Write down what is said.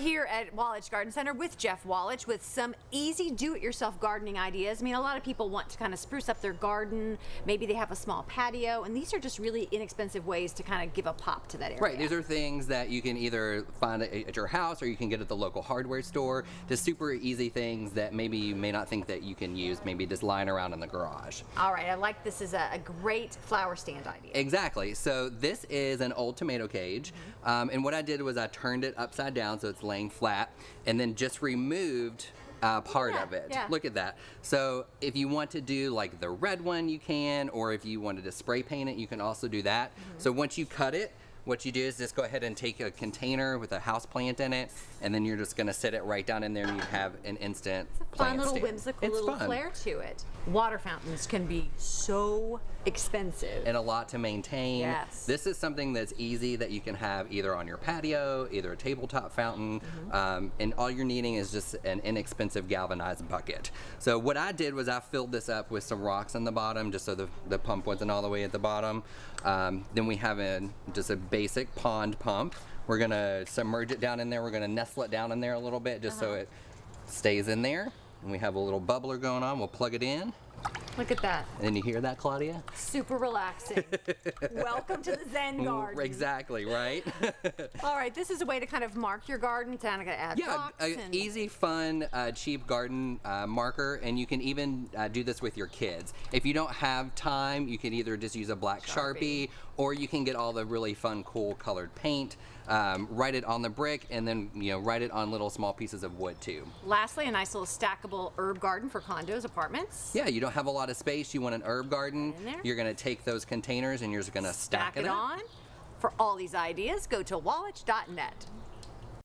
Here at Wallitsch Garden Center with Jeff Wallitsch with some easy do-it-yourself gardening ideas. I mean, a lot of people want to kind of spruce up their garden. Maybe they have a small patio, and these are just really inexpensive ways to kind of give a pop to that area. Right, these are things that you can either find at your house or you can get at the local hardware store. Just super easy things that maybe you may not think that you can use, maybe just lying around in the garage. All right, I like this is a great flower stand idea. Exactly. So this is an old tomato cage, and what I did was I turned it upside down so it's laying flat, and then just removed part of it. Yeah. Look at that. So if you want to do like the red one, you can, or if you wanted to spray paint it, you can also do that. So once you cut it, what you do is just go ahead and take a container with a house plant in it, and then you're just going to sit it right down in there, and you have an instant plant Fun little stand. whimsical It's little fun. flair to it. Water fountains can be so expensive. And a lot to maintain. Yes. This is something that's easy that you can have either on your patio, either a tabletop fountain, and all you're needing is just an inexpensive galvanized bucket. So what I did was I filled this up with some rocks on the bottom just so the pump wasn't all the way at the bottom. Then we have just a basic pond pump. We're gonna submerge it down in there. We're gonna nestle it down in there a little bit just so it stays in there. And we have a little bubbler going on. We'll plug it in. Look at that. And you hear that, Claudia? Super relaxing. Welcome to the Zen garden. Exactly, right? All right, this is a way to kind of mark your garden. It's not going to add Yeah, rocks and easy, fun, cheap garden marker, and you can even do this with your kids. If you don't have time, you can either just use a black Sharpie, or you can get all the really fun, cool colored paint, write it on the brick, and then write it on little small pieces of wood too. Lastly, a nice little stackable herb garden for condos, apartments. Yeah, you don't have a lot of space, you want an herb garden, In there. you're going to take those containers and you're just going to stack it up. on. For all these ideas, go to wallitch.net.